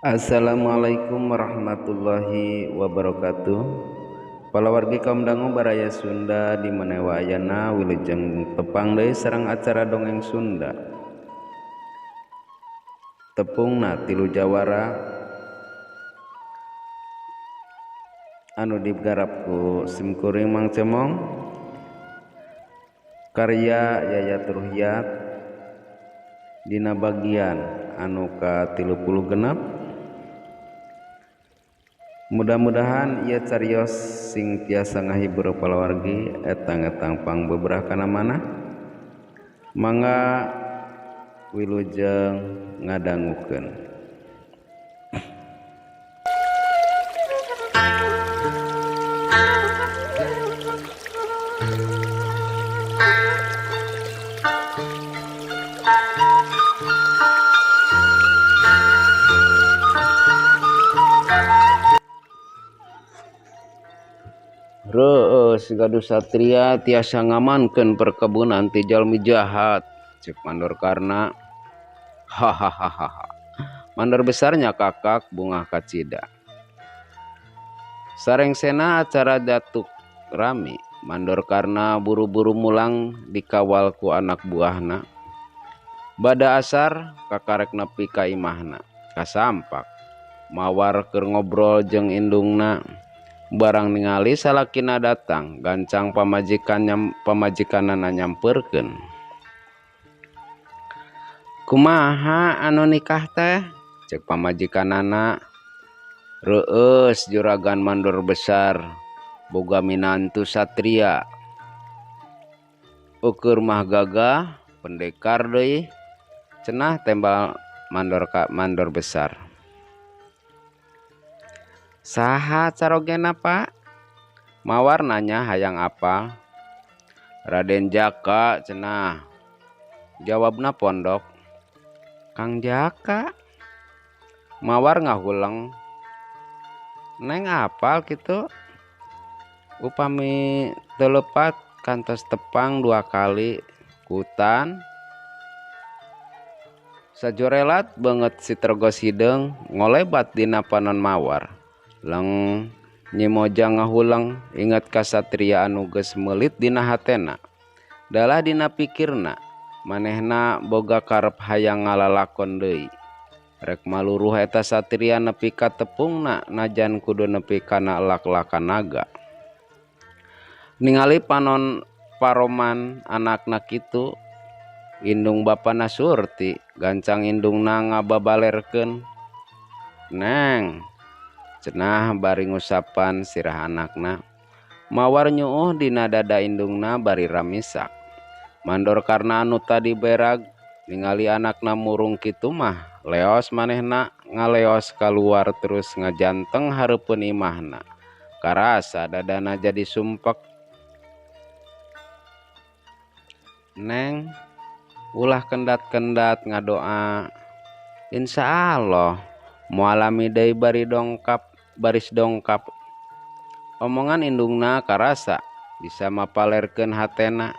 Assalamualaikum warahmatullahi wabarakatuh. Palawargi kaum dangu baraya Sunda di manewa ayana wilujeng tepang deui sareng acara dongeng Sunda. Tepungna tilu jawara anu digarap ku Simkuring Mang Cemong, karya Yayat Ruhyat dina bagian anu ka-36. Mudah-mudahan ia carios sing tiasa ngahibur palawargi etang-etang pang beberakana mana mangga wilujeng ngadangukeun. Reus gaduh satria tiasa ngamankeun perkebunan ti jalmi jahat, cek Mandor Karna. Hahaha. Mandor besarnya kakak bunga kacida. Sarengsena acara datuk rami, Mandor Karna buru-buru mulang dikawal ku anak buahna. Bada asar kakarek nepi ka imahna, kasampak mawar keur ngobrol jeung indungna. Barang ningali salakina datang, gancang pamajikanana nyamperkeun. Kumaha anu nikah teh? Cek pamajikanana. Reus juragan Mandor besar boga minantu satria. Ukur mah gagah pendekar deui, cenah tembal Mandor besar. Saha carogena Pak? Mawar nanya hayang apa? Raden Jaka cenah. Jawabna pondok. Kang Jaka. Mawar ngahuleng. Neng apal kitu? Upami telepat kantos tepang 2 kali kutan. Sajorelat banget si Tergos Hideung ngolebat dina panon mawar. Leng Nyimoja ngahulang ingat kasatria anu geus meulit dina hatena. Dalah dina pikirna manehna boga karep hayang ngalalakon deui. Rek maluruh eta satria nepi ka tepungna najan kudu nepi kana lak-lakan naga. Ningali panon paroman anakna kitu, indung bapana Surti gancang indungna ngababalerkeun. Neng, cenah bari ngusapan sirah anakna. Mawar nyuuh dina dada indungna bari ramisak. Mandor Karna anu tadi berag ningali anakna murung kitu mah leos manehna ngaleos kaluar terus ngajanteng hareupeun imahna. Karasa dadana jadi sumpek. Neng, ulah kendat-kendat ngadoa. Insya Allah mualami deui baris dongkap. Omongan indungna karasa bisa mapalerkeun hatena.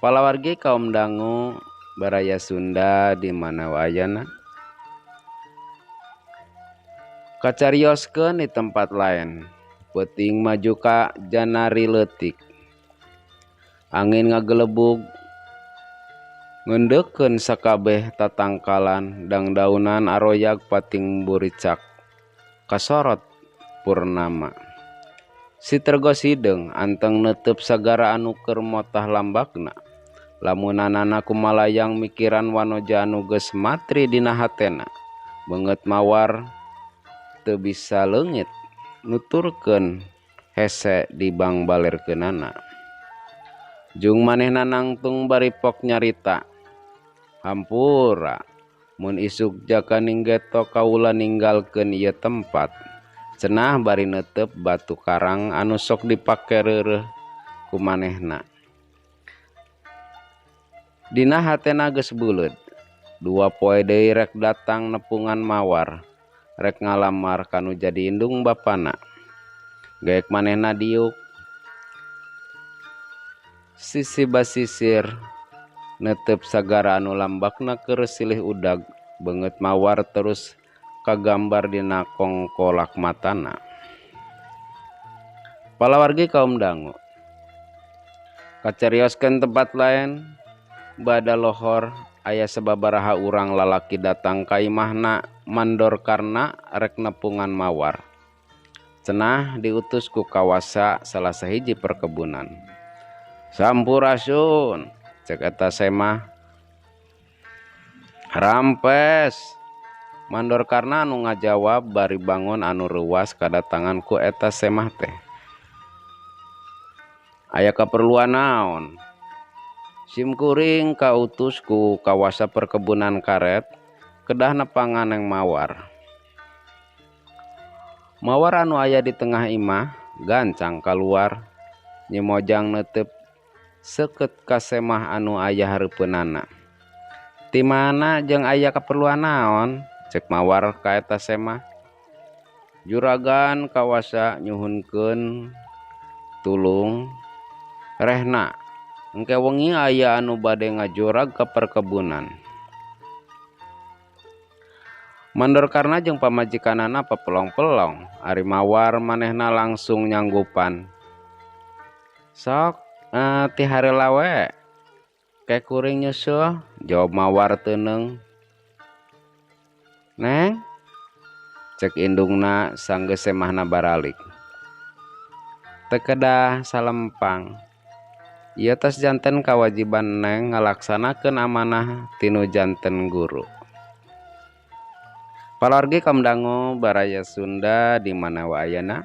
Palawargi kaum dangu baraya Sunda di mana wayana. Kacarioskeun di tempat lain. Peuting maju ka janari leutik. Angin ngagelebug ngendeukeun sakabeh tatangkalan dangdaunan aroyag pating buricak kasorot purnama. Si Tergos Hideung anteng neuteup sagara anu keur motah lambakna. Lamunanana kumalayang mikiran wanoja anu geus matri dina hatena. Beungeut mawar teu bisa leungit nuturkeun hese di bang balerkeunana. Jung manehna nangtung bari pok nyarita. Hampura mun isuk Jaka ninggeto kaula ninggalkeun ieu tempat. Cenah bari neuteup batu karang anu sok dipake reureuh ku manehna. Dina hatena geus buleud. 2 poe deui rek datang nepungan mawar. Rek ngalamar kanu jadi indung bapana. Gaek manehna diuk. Sisi basisir netep sagara anu lambakna keur silih udag beungeut mawar terus kagambar dina kongkolak matana. Palawargi kaum dangu kacarioskeun tempat lain bada lohor aya sababaraha urang lalaki datang ka imahna mandor karna rek nepungan mawar. Cenah diutus ku kawasa salah sahiji perkebunan. Sampurasun cek eta semah. Rampes mandor karna anu ngajawab bari bangun anu ruas kadatangan ku eta semah teh. Aya kaperluan naon? Sim kuring kautus ku kawasa perkebunan karet kedah nepangan yang mawar. Mawar anu aya di tengah imah gancang keluar nyemojang netep seket ka semah anu aya hareupeunana. Ti mana jeung aya kaperluan naon? Cek mawar ka eta semah. Juragan kawasa nyuhunkeun tulung rehna engke wengi aya anu bade ngajurag ke perkebunan. Mandor karna jeung pamajikanana papelong-pelong ari mawar manehna langsung nyanggupan. Sok ti hareula we ke kuring nyusul, jawab mawar teuneng. Neng cek indungna sanggeus semahna baralik. Teu kedah salempang. Ieu tos janten kawajiban neng ngalaksanakeun amanah tinu janten guru. Palawargi kaum dangu baraya Sunda di mana wa ayana.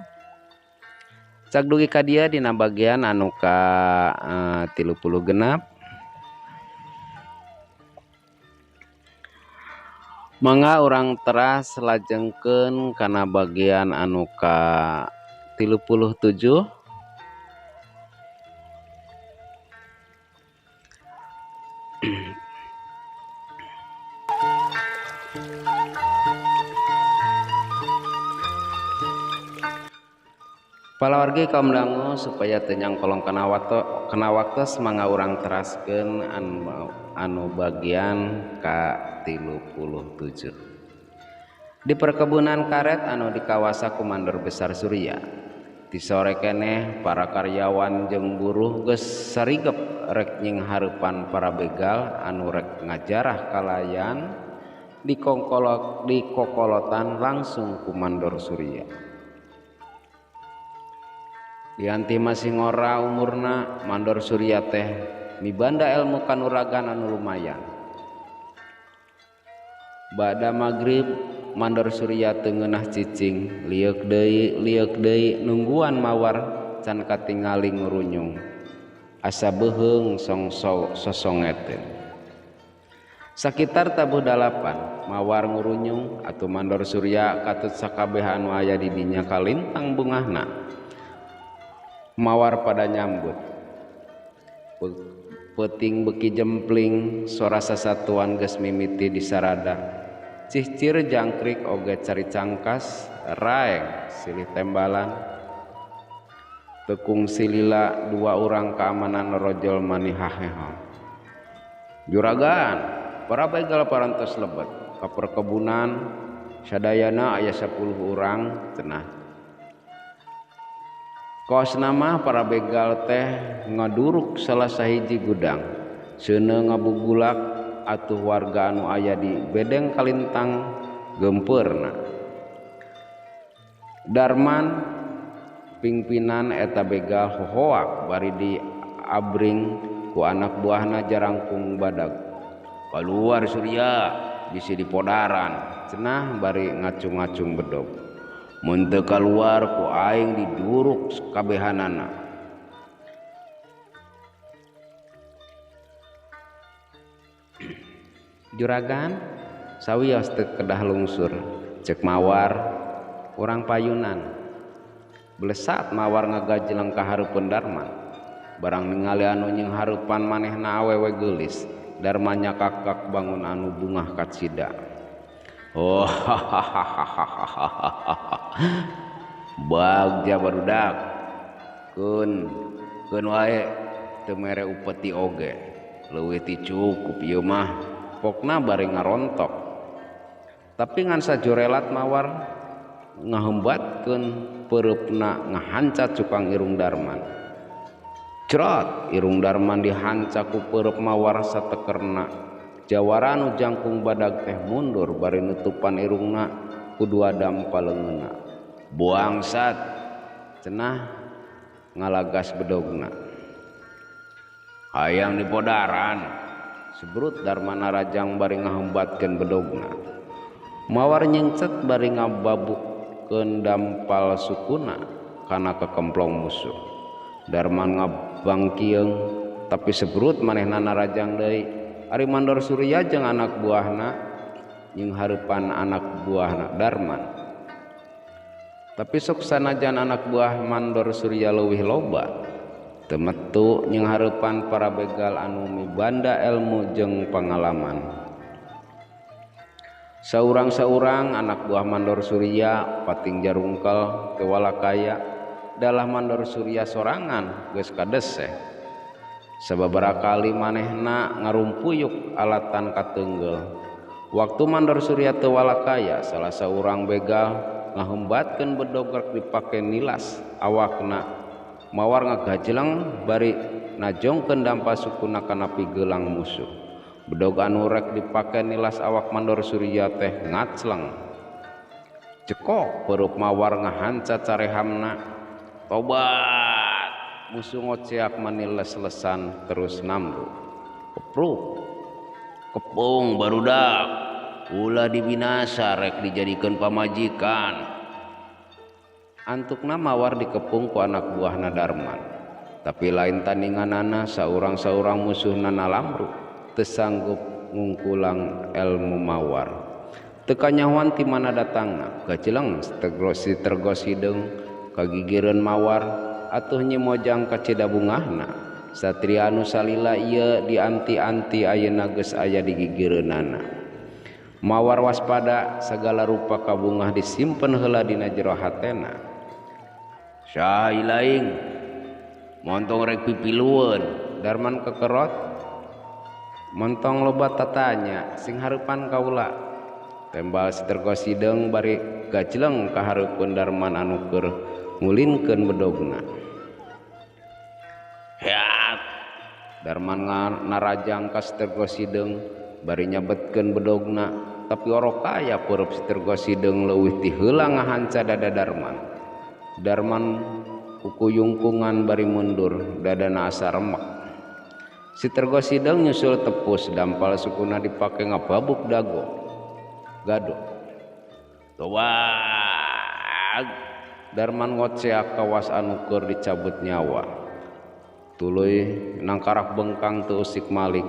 Cak dugi ka dieu dina bagian anu ka 30 genap. Mangga urang teras lajengkeun kana bagian anu ka 37. Palawargi kaum dangu supaya tenyang kolong kana waktos mangga urang teraskeun anu bagian ka 37. Di perkebunan karet anu di kawasa Komandor Besar Surya. Ti sore keneh para karyawan jeung buruh geus sarigep rek nying hareupan para begal anu rek ngajarah kalayan di kokolotan langsung Komandor Surya. Dianti masih ngora umurna Mandor Surya teh mibanda ilmu kanuragan anu lumayan. Bada magrib Mandor Surya teu ngeunah cicing liuk deui nungguan mawar can katingali ngurunyung asa beuheung sosongeteun. Sakitar tabuh 8 mawar ngurunyung atuh Mandor Surya katut sakabeh anu aya di dinya kalintang bungahna. Mawar pada nyambut. Peuting beki jempling sora sasatuan geus mimiti di sarada. Cihcir jangkrik oge cari cangkas raeng silih tembalan. Tekung silila 2 urang keamanan rojol manihaheho. Juragan para begal parantos lebet ka perkebunan sadayana aya 10 urang cenah. Kos nama para begal teh ngaduruk salah sahiji gudang seuneu ngabugulak atuh warga anu aya di bedeng kalintang gempeurna. Darman pingpinan eta begal hohoak bari di abring ku anak buahna jarangkung badag. Kaluar Surya bisi dipodaran cenah bari ngacung-ngacung bedog. Mun teu kaluar ku aing diduruk kabehanana. Juragan sawios teu kedah lungsur cek mawar urang payunan. Blesat mawar ngagajleng ka hareupeun Darman. Barang ningali anu nying hareupan manehna awewe geulis. Darman nyakak bangun anu bungah katsida. Oh bagja barudak keun wae teu mere upeti oge leuwih ti cukup ieu mah pokna bari ngarontok. tapi ngan sajorelat mawar ngahembatkeun pereupna ngahancat cukang irung Darman. Cerat irung Darman dihanca ku pereup mawar satekerna. Jawara anu jangkung badag teh mundur bari nutupan irungna ku dua dampal leungeunna. Buangsat cenah ngalagas bedogna. Hayang dipodaran sebrut Darmana rajang bari ngahembatkeun bedogna. Mawar nyengcet bari ngababukkeun dampal sukuna kana kekemplong musuh. Darman ngabangkieung tapi sebrut manehna rajang deui. Ari Mandor Surya jeung anak buahna jeung hareupan anak buahna Darman. Tapi sok sanajan anak buah Mandor Surya leuwih loba, teu metu jeung hareupan para begal anu mibanda ilmu jeung pangalaman. Saurang-saurang anak buah Mandor Surya pating jarungkel teu walakaya, dalah Mandor Surya sorangan geus kadeseh. Sababaraha kali manehna ngarumpuyuk alatan kateunggel. Waktu Mandor Surya teu walakaya, salah saurang begal ngahembatkeun bedog rek dipake nilas awakna. Mawar ngagajleng bari najongkeun dampal sukuna kana pigelang musuh. Bedog anu rek dipake nilas awak Mandor Surya teh ngacleng. Cekok pereup mawar ngahancat carehamna. Tobat musuh ngoceak maniles-lesan terus namru. Kepruk kepung barudak ulah dibinasa rek dijadikeun pamajikan. Antukna mawar dikepung ku anak buahna Darman, tapi lain tandinganana saurang-saurang musuhna nalamru teu sanggup ngungkulang elmu mawar. Teu kanyahoan ti mana datangna, gajleng tergos hideung kagigireun mawar atuh nyemojang ka ceda bungahna. Satria anu salila ieu dianti-anti ayeuna geus aya di gigireunana. Mawar waspada sagala rupa kabungah disimpen heula dina jero hatena. Syah ilaing montong rek pipilueun. Darman kekerot montong loba tatanya sing hareupan kaula. Tembal sitergos hideung bari gajleng ka hareupeun Darman anu keur ngulinkeun bedogna. Heat Darman narajang ka sitergos hideung bari nyabetkeun bedogna, tapi orokaya pereup sitergos hideung leuwih ti heula ngahanca dada Darman. Darman kukuyungkungan bari mundur, dadana asa remek. Sitergos hideung nyusul tepus dampal sukuna dipake ngababuk gado. Towag Darman ngoceak kawas anu keur dicabut nyawa. Tuluy nangkarak bengkang teu usik malik.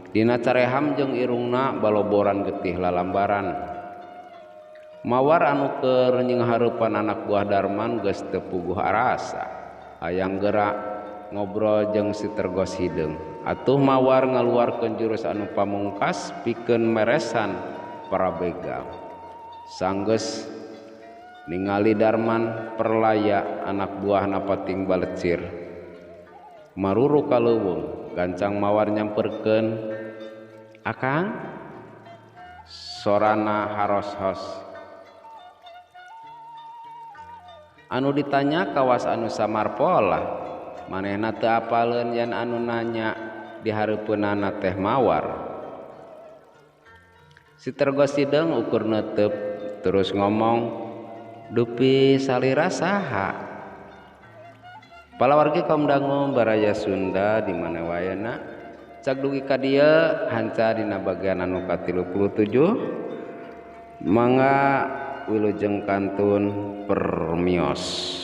Dina careham jeung irungna baloboran getih lalambaran. Mawar anu keur nying hareupan anak buah Darman geus teu puguh arasa. Hayang gerak ngobrol jeung sitergos hideung. Atuh mawar ngaluarkeun jurus anu pamungkas pikeun meresan para begal. Sanggeus ningali Darman perlaya anak buahna pating balecir. Maruru ka leuweung, gancang mawar nyamperkeun, "Akang?" Sorana haros-hos. Anu ditanya kawas anu samar pola, manehna teu apaleun yen anu nanya di hareupeunana teh mawar. Sitergos hideung ukur neuteup terus ngomong, "Dupi salira saha?" Palawargi kaum dangu baraya Sunda di mana wayana cak dugi ka dieu hanca dina bagian anu ka-37 mangga wilujeng kantun permios.